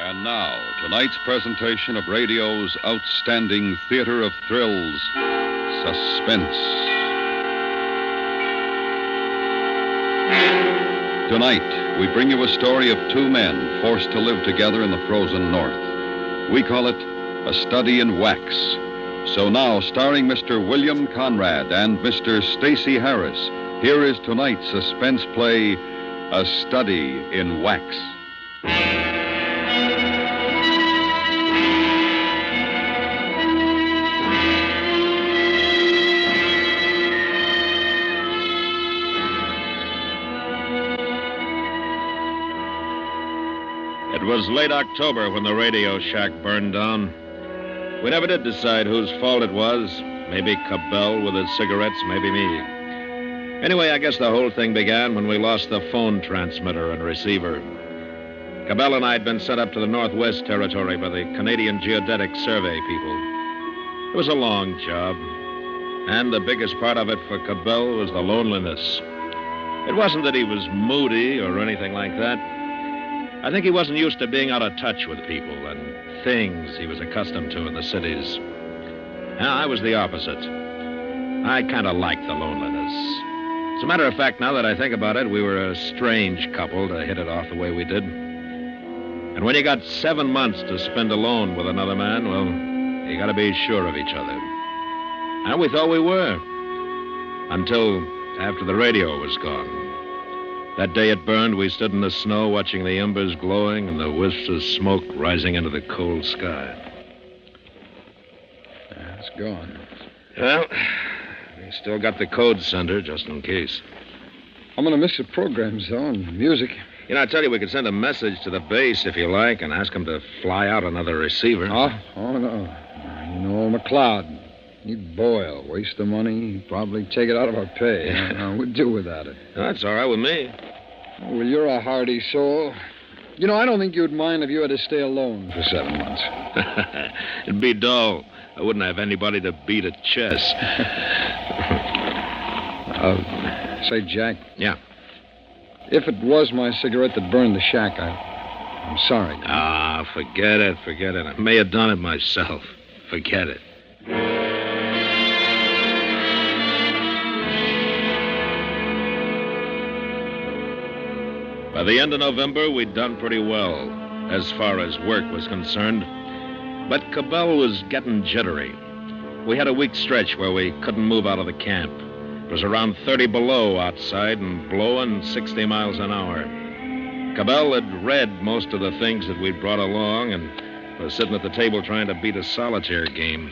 And now, tonight's presentation of radio's outstanding theater of thrills, Suspense. Tonight, we bring you a story of two men forced to live together in the frozen North. We call it A Study in Wax. So now, starring Mr. William Conrad and Mr. Stacy Harris, here is tonight's suspense play, A Study in Wax. It was late October when the radio shack burned down. We never did decide whose fault it was. Maybe Cabell with his cigarettes, maybe me. Anyway, I guess the whole thing began when we lost the phone transmitter and receiver. Cabell and I had been sent up to the Northwest Territory by the Canadian Geodetic Survey people. It was a long job, and the biggest part of it for Cabell was the loneliness. It wasn't that he was moody or anything like that. I think he wasn't used to being out of touch with people and things he was accustomed to in the cities. I was the opposite. I kind of liked the loneliness. As a matter of fact, now that I think about it, we were a strange couple to hit it off the way we did. And when you got 7 months to spend alone with another man, well, you got to be sure of each other. And we thought we were. Until after the radio was gone. That day it burned, we stood in the snow watching the embers glowing and the wisps of smoke rising into the cold sky. It's gone. Well, we still got the code sender, just in case. I'm going to miss the programs, though, and music. You know, I tell you, we could send a message to the base, if you like, and ask them to fly out another receiver. Oh, no. You know, McLeod, he'd boil, waste the money, he'd probably take it out of our pay. We'd do without it. That's all right with me. Oh, well, you're a hardy soul. You know, I don't think you'd mind if you had to stay alone for 7 months. It'd be dull. I wouldn't have anybody to beat at chess. Say, Jack. Yeah? If it was my cigarette that burned the shack, I'm sorry. Forget it. I may have done it myself. Forget it. By the end of November, we'd done pretty well, as far as work was concerned. But Cabell was getting jittery. We had a week stretch where we couldn't move out of the camp. It was around 30 below outside and blowing 60 miles an hour. Cabell had read most of the things that we'd brought along and was sitting at the table trying to beat a solitaire game.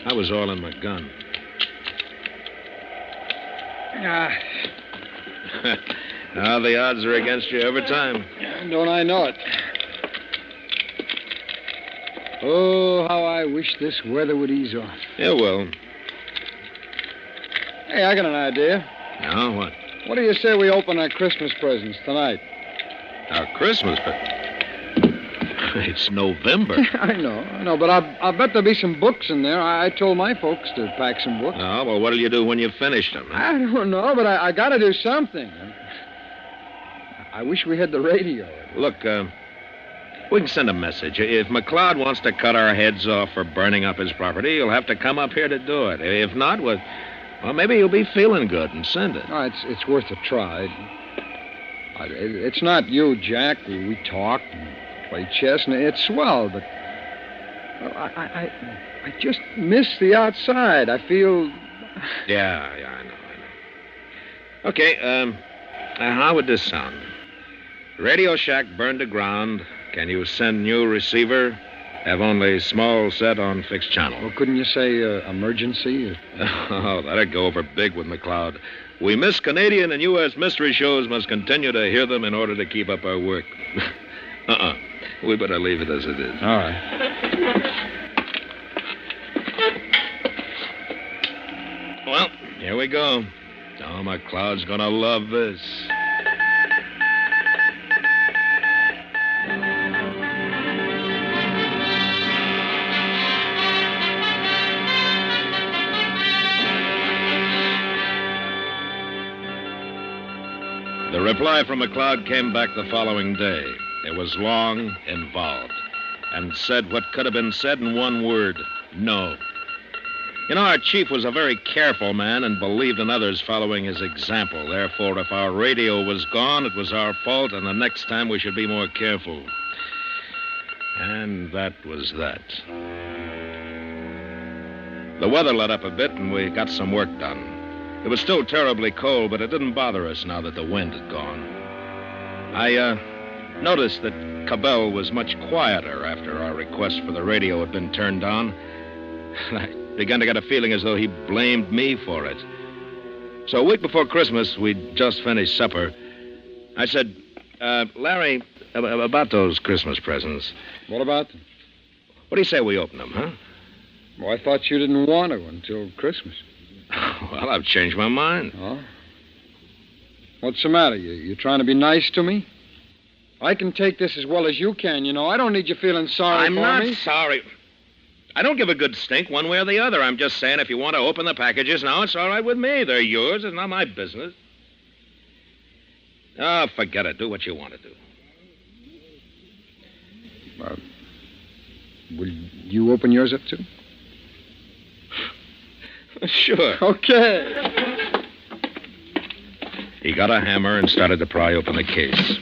I was oiling my gun. The odds are against you every time. Don't I know it? Oh, how I wish this weather would ease off. Yeah, well. Hey, I got an idea. Now, what? What do you say we open our Christmas presents tonight? Our Christmas presents? It's November. I know, but I'll bet there'll be some books in there. I told my folks to pack some books. Oh, well, what'll you do when you've finished them? Huh? I don't know, but I got to do something. I wish we had the radio. Look, we can send a message. If McLeod wants to cut our heads off for burning up his property, he'll have to come up here to do it. If not, well, maybe he'll be feeling good and send it. No, it's worth a try. It's not you, Jack. We talk and play chess, and it's swell, but I just miss the outside. I feel... Yeah, I know. Okay, how would this sound? Radio shack burned to ground. Can you send new receiver? Have only small set on fixed channel. Well, couldn't you say emergency? Oh, that'd go over big with McLeod. We miss Canadian and U.S. mystery shows, must continue to hear them in order to keep up our work. We better leave it as it is. All right. Well, here we go. Oh, McLeod's gonna love this. The reply from McLeod came back the following day. It was long, involved. and said what could have been said in one word: no. You know, our chief was a very careful man and believed in others following his example. Therefore, if our radio was gone, it was our fault, and the next time we should be more careful. And that was that. The weather let up a bit, and we got some work done. It was still terribly cold, but it didn't bother us now that the wind had gone. I noticed that Cabell was much quieter after our request for the radio had been turned on. I began to get a feeling as though he blamed me for it. So a week before Christmas, we'd just finished supper. I said, Larry, about those Christmas presents. What about them? What do you say we open them, huh? Well, I thought you didn't want to until Christmas. Well, I've changed my mind. Oh? What's the matter? You trying to be nice to me? I can take this as well as you can, you know. I don't need you feeling sorry for me. I'm not sorry. I don't give a good stink one way or the other. I'm just saying if you want to open the packages now, it's all right with me. They're yours. It's not my business. Oh, forget it. Do what you want to do. Will you open yours up, too? Sure. Okay. He got a hammer and started to pry open the case.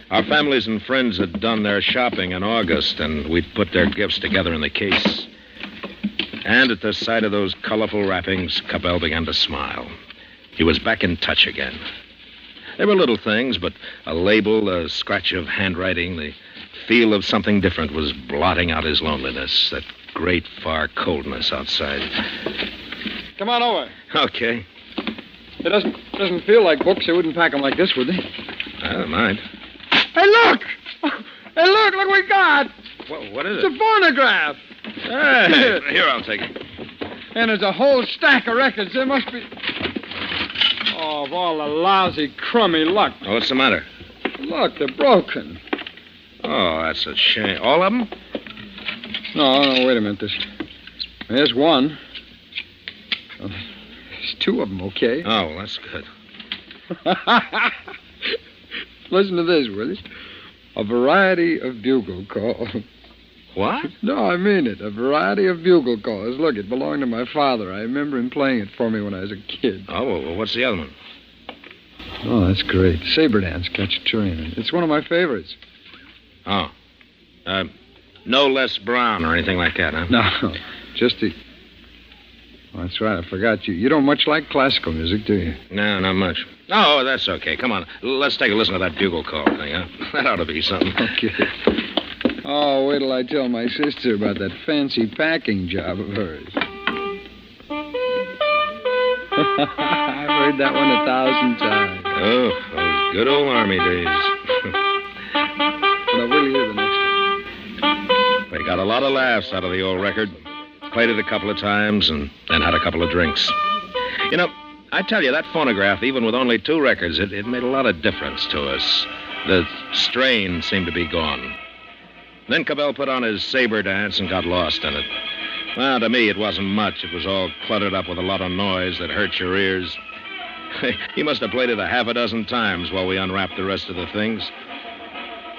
Our families and friends had done their shopping in August, and we'd put their gifts together in the case. And at the sight of those colorful wrappings, Cabell began to smile. He was back in touch again. There were little things, but a label, a scratch of handwriting, the feel of something different was blotting out his loneliness, that great far coldness outside. Come on over. Okay. It doesn't feel like books. They wouldn't pack them like this, would they? I don't mind. Hey, look! Hey, look what we got! What is it? It's a phonograph. Hey, here, I'll take it. And there's a whole stack of records. There must be... Oh, of all the lousy, crummy luck. Oh, what's the matter? Look, they're broken. Oh, that's a shame. All of them? No, wait a minute. There's one. There's two of them, okay? Oh, well, that's good. Listen to this, will you? A variety of bugle calls. What? No, I mean it. A variety of bugle calls. Look, it belonged to my father. I remember him playing it for me when I was a kid. Oh, well, what's the other one? Oh, that's great. Saber Dance, Catch a Train. It's one of my favorites. Oh. No Less Brown or anything like that, huh? No, just the... Oh, that's right. I forgot you. You don't much like classical music, do you? No, not much. Oh, that's okay. Come on. Let's take a listen to that bugle call thing, huh? That ought to be something. Okay. Oh, wait till I tell my sister about that fancy packing job of hers. I've heard that one 1,000 times. Oh, those good old Army days. Now, we'll hear the next one. We got a lot of laughs out of the old record. Played it a couple of times and then had a couple of drinks. You know, I tell you, that phonograph, even with only 2 records, it made a lot of difference to us. The strain seemed to be gone. Then Cabell put on his Saber Dance and got lost in it. Well, to me, it wasn't much. It was all cluttered up with a lot of noise that hurt your ears. He must have played it 6 times while we unwrapped the rest of the things.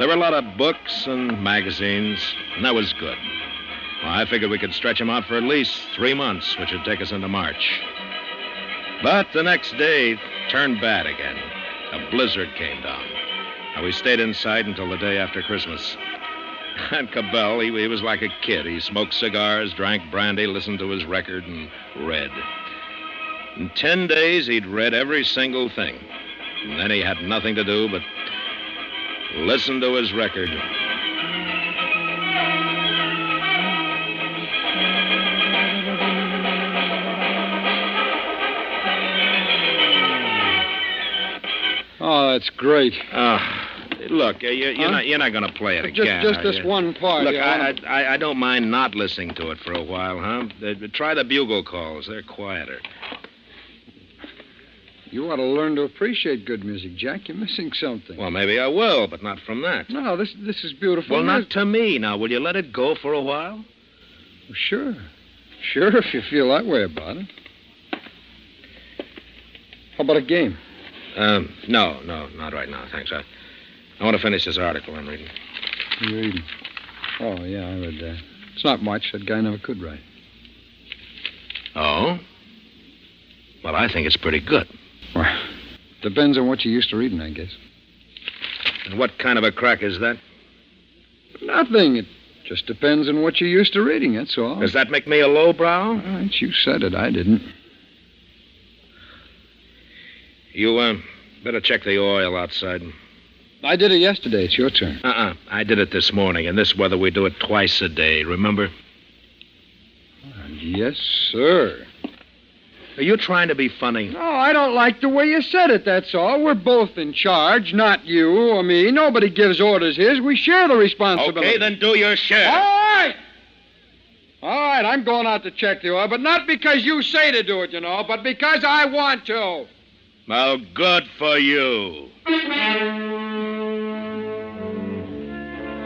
There were a lot of books and magazines, and that was good. Well, I figured we could stretch him out for at least 3 months, which would take us into March. But the next day turned bad again. A blizzard came down. And we stayed inside until the day after Christmas. And Cabell, he was like a kid. He smoked cigars, drank brandy, listened to his record, and read. In 10 days, he'd read every single thing. And then he had nothing to do but listen to his record. Oh, that's great. Look, you're not going to play it again. Just this one part. Look, I don't mind not listening to it for a while, huh? Try the bugle calls. They're quieter. You ought to learn to appreciate good music, Jack. You're missing something. Well, maybe I will, but not from that. No, this is beautiful. Well, not to me. Now, will you let it go for a while? Well, sure. Sure, if you feel that way about it. How about a game? No, not right now, thanks. I want to finish this article I'm reading. You're reading? Oh, yeah, I read that. It's not much. That guy never could write. Oh? Well, I think it's pretty good. Well, depends on what you're used to reading, I guess. And what kind of a crack is that? Nothing. It just depends on what you're used to reading, that's all. Does that make me a lowbrow? All right, you said it. I didn't. You, better check the oil outside. I did it yesterday. It's your turn. I did it this morning. In this weather, we do it twice a day, remember? Yes, sir. Are you trying to be funny? No, I don't like the way you said it, that's all. We're both in charge, not you or me. Nobody gives orders here. We share the responsibility. Okay, then do your share. All right. All right, I'm going out to check the oil, but not because you say to do it, you know, but because I want to. Well, good for you.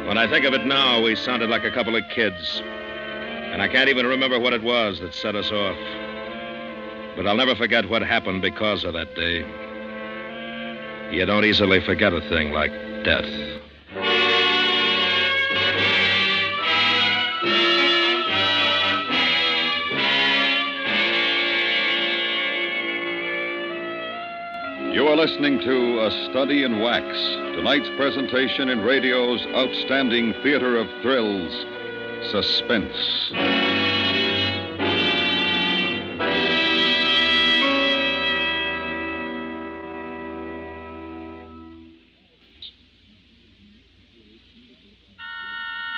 When I think of it now, we sounded like a couple of kids. And I can't even remember what it was that set us off. But I'll never forget what happened because of that day. You don't easily forget a thing like death. You are listening to A Study in Wax, tonight's presentation in radio's outstanding theater of thrills, Suspense.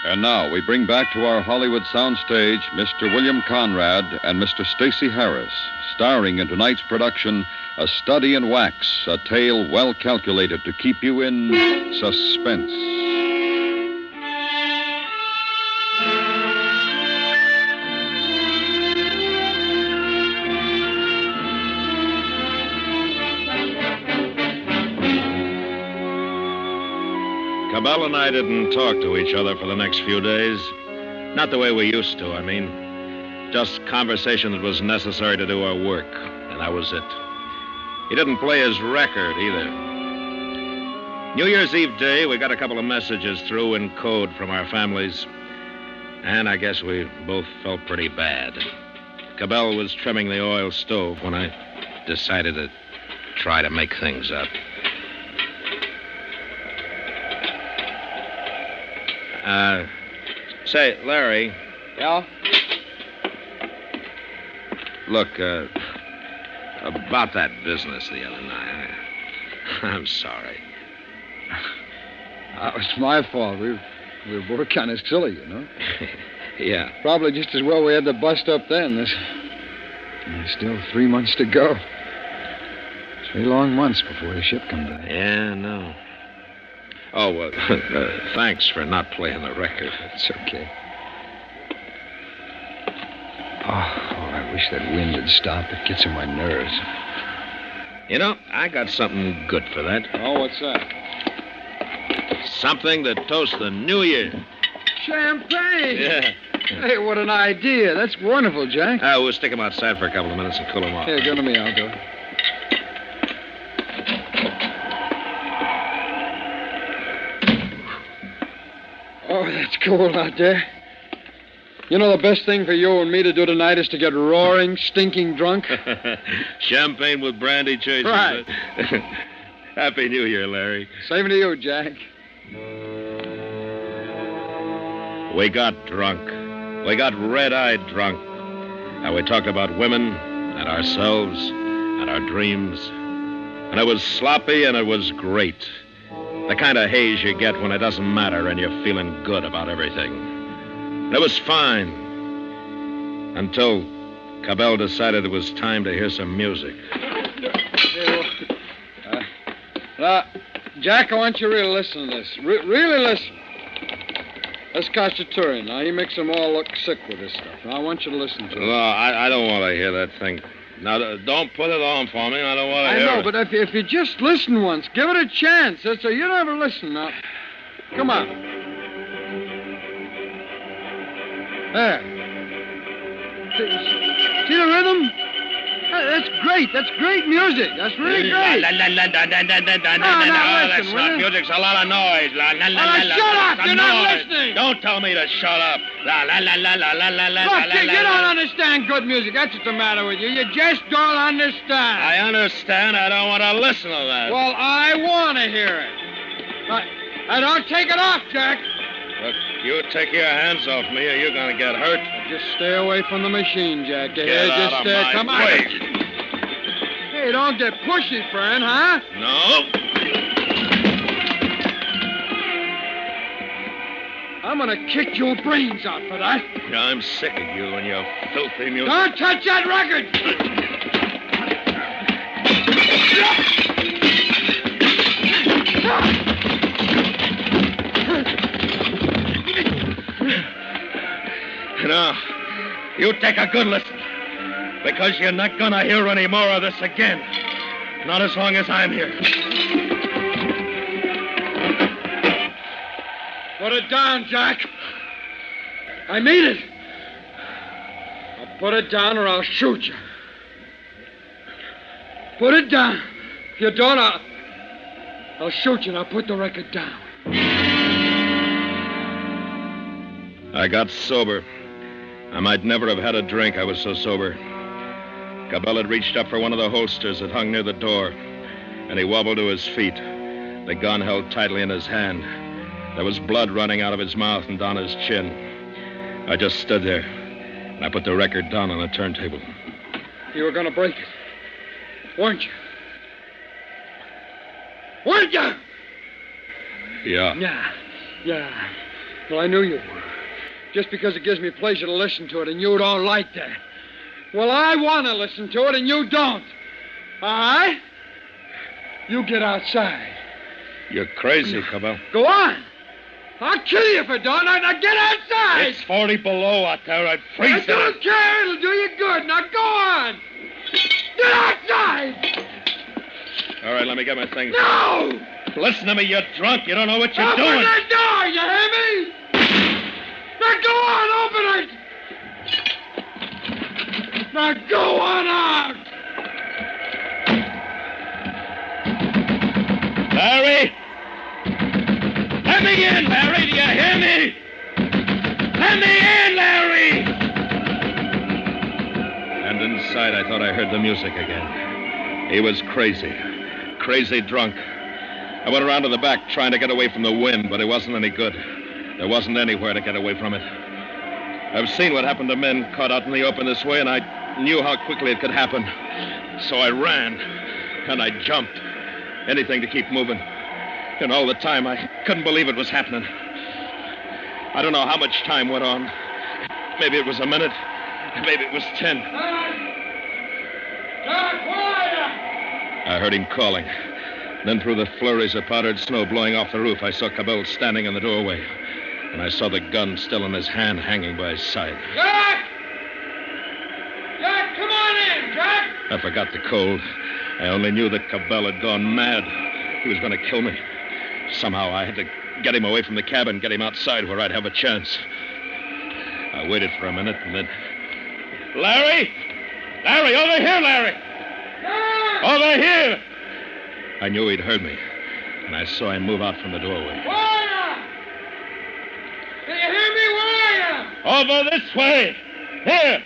And now we bring back to our Hollywood soundstage Mr. William Conrad and Mr. Stacy Harris, starring in tonight's production, A Study in Wax, a tale well calculated to keep you in suspense. Cabell and I didn't talk to each other for the next few days. Not the way we used to, I mean. Just conversation that was necessary to do our work, and that was it. He didn't play his record, either. New Year's Eve day, we got a couple of messages through in code from our families, and I guess we both felt pretty bad. Cabell was trimming the oil stove when I decided to try to make things up. Say, Larry. Yeah? Look, about that business the other night, I'm sorry. It was my fault. We were both kind of silly, you know. Yeah. Probably just as well we had to bust up then. There's still 3 months to go. 3 long months before the ship comes back. Yeah, no. Oh, well, thanks for not playing the record. It's okay. Oh, I wish that wind had stopped. It gets on my nerves. You know, I got something good for that. Oh, what's that? Something that toasts the new year. Champagne! Yeah. Hey, what an idea. That's wonderful, Jack. We'll stick him outside for a couple of minutes and cool him off. Here, go to me. I'll do it. Oh, that's cold out there. You know the best thing for you and me to do tonight is to get roaring, stinking drunk? Champagne with brandy chasers. Right. Happy New Year, Larry. Same to you, Jack. We got drunk. We got red-eyed drunk. And we talked about women and ourselves and our dreams. And it was sloppy and it was great. The kind of haze you get when it doesn't matter and you're feeling good about everything. And it was fine. Until Cabell decided it was time to hear some music. Jack, I want you to really listen to this. Really listen. That's Cacciatore. Now, he makes them all look sick with this stuff. Now, I want you to listen to it. No, I don't want to hear that thing. Now, don't put it on for me. I don't want to hear it. I know, but if you just listen once, give it a chance. That's so you never listen now. Come on. There. See the rhythm? That's great. That's great music. That's really great. That's listen, will not you? music's a lot of noise. Shut up. You're not listening. Don't tell me to shut up. Look, you don't understand good music. That's what's the matter with you. You just don't understand. I understand. I don't want to listen to that. Well, I want to hear it. I don't take it off, Jack. Look, you take your hands off me or you're going to get hurt. Just stay away from the machine, Jack. You Get hear? out Just of my come way. on. Hey, don't get pushy, friend, huh? No. I'm gonna kick your brains out for that. I'm sick of you and your filthy music. Don't touch that record! Now, you take a good listen. Because you're not gonna hear any more of this again. Not as long as I'm here. Put it down, Jack. I mean it. I'll put it down or I'll shoot you. Put it down. If you don't, I'll shoot you and I'll put the record down. I got sober. I might never have had a drink. I was so sober. Cabell had reached up for one of the holsters that hung near the door, and he wobbled to his feet, the gun held tightly in his hand. There was blood running out of his mouth and down his chin. I just stood there, and I put the record down on the turntable. You were going to break it, weren't you? Weren't you? Yeah. Yeah. Well, I knew you were. Just because it gives me pleasure to listen to it, and you don't like that. Well, I want to listen to it, and you don't. All right? You get outside. You're crazy, Cabell. Go on. I'll kill you if I don't. Now get outside. It's 40 below out there. I'd I freeze don't care. It'll do you good. Now go on. Get outside. All right, let me get my things. No. Listen to me, you're drunk. You don't know what you're Open doing. the door, you hear me? Now go on, open it. Now go on out. Larry! Let me in, Larry! Do you hear me? Let me in, Larry! And inside, I thought I heard the music again. He was crazy. Crazy drunk. I went around to the back trying to get away from the wind, but it wasn't any good. There wasn't anywhere to get away from it. I've seen what happened to men caught out in the open this way, and I knew how quickly it could happen. So I ran, and I jumped. Anything to keep moving. And all the time, I couldn't believe it was happening. I don't know how much time went on. Maybe it was a minute. Maybe it was 10. I heard him calling. Then through the flurries of powdered snow blowing off the roof, I saw Cabell standing in the doorway. And I saw the gun still in his hand, hanging by his side. Jack! Jack, come on in, Jack! I forgot the cold. I only knew that Cabell had gone mad. He was going to kill me. Somehow I had to get him away from the cabin, get him outside where I'd have a chance. I waited for a minute and then... Larry! Larry, over here, Larry! Jack! Over here! I knew he'd heard me, and I saw him move out from the doorway. Where are you? Can you hear me? Where are you? Over this way! Here!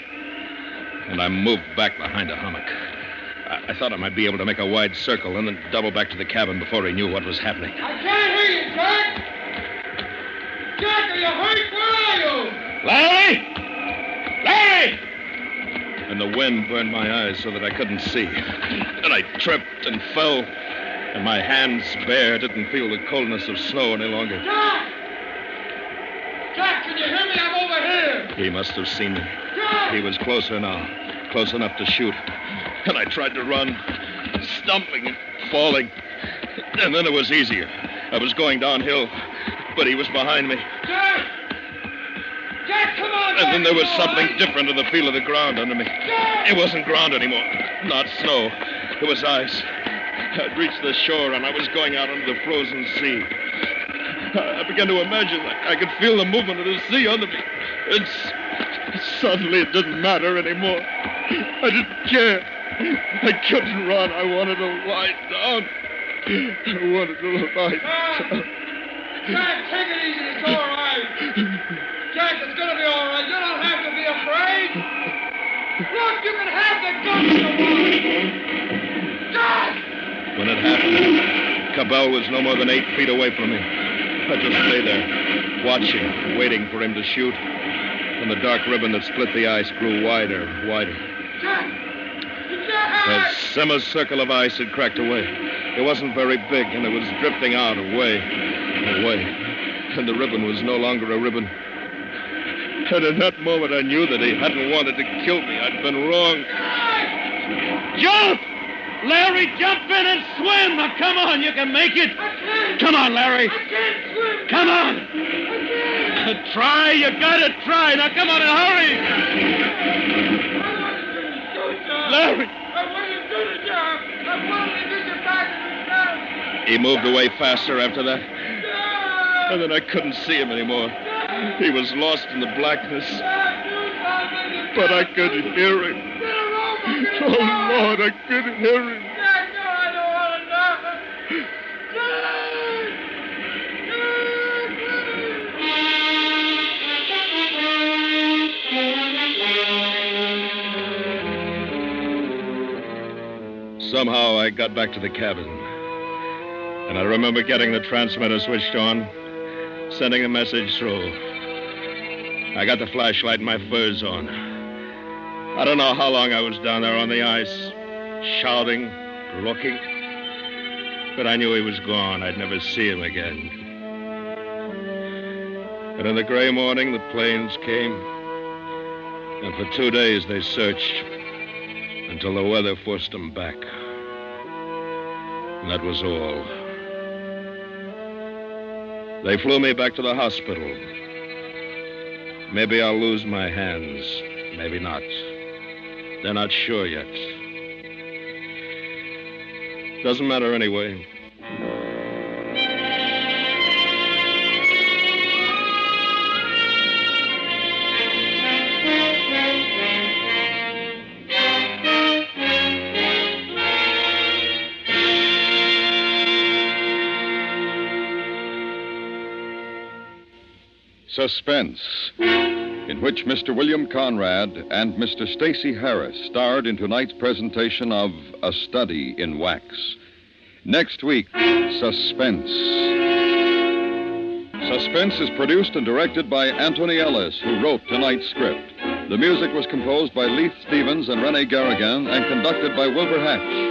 And I moved back behind a hummock. I thought I might be able to make a wide circle and then double back to the cabin before he knew what was happening. I can't hear you, Jack! Jack, are you hurt? Where are you? Larry! Larry! And the wind burned my eyes so that I couldn't see. And I tripped and fell. And my hands bare didn't feel the coldness of snow any longer. Jack! Jack, can you hear me? I'm over here. He must have seen me. Jack! He was closer now. Close enough to shoot. And I tried to run, stumbling and falling. And then it was easier. I was going downhill, but he was behind me. Jack! Jack, come on! And then there was Jack, something come on. different in the feel of the ground under me. Jack! It wasn't ground anymore. Not snow. It was ice. I'd reached the shore, and I was going out into the frozen sea. I began to imagine I could feel the movement of the sea under me. And suddenly it didn't matter anymore. I didn't care. I couldn't run. I wanted to lie down. I wanted to lie down. Jack, take it easy. It's all right. Jack, it's going to be all right. You don't have to be afraid. Look, you can have the gun you want. Jack! When it happened, Cabell was no more than 8 feet away from me. I just lay there, watching, waiting for him to shoot. And the dark ribbon that split the ice grew wider and wider. Jack! The Jack! semicircle of ice had cracked away. It wasn't very big, and it was drifting out away. And the ribbon was no longer a ribbon. And in that moment, I knew that he hadn't wanted to kill me. I'd been wrong. Jump! Larry, jump in and swim! Now, come on, you can make it. I can't! Come on, Larry. I can't swim! Come on. I can't! Try, you gotta try. Now, come on and hurry. Larry! I want you to do the job. I want you to get you back in the He moved away faster after that. And then I couldn't see him anymore. He was lost in the blackness. But I could hear him. Oh, Lord, I could hear him. Jack, no, I don't want to die. Somehow I got back to the cabin. And I remember getting the transmitter switched on, sending a message through. I got the flashlight and my furs on. I don't know how long I was down there on the ice, shouting, looking. But I knew he was gone. I'd never see him again. And in the gray morning, the planes came. And for 2 days, they searched until the weather forced them back. And that was all. They flew me back to the hospital. Maybe I'll lose my hands. Maybe not. They're not sure yet. Doesn't matter anyway. Suspense, in which Mr. William Conrad and Mr. Stacy Harris starred in tonight's presentation of A Study in Wax. Next week, Suspense. Suspense is produced and directed by Anthony Ellis, who wrote tonight's script. The music was composed by Leith Stevens and Rene Garrigan and conducted by Wilbur Hatch.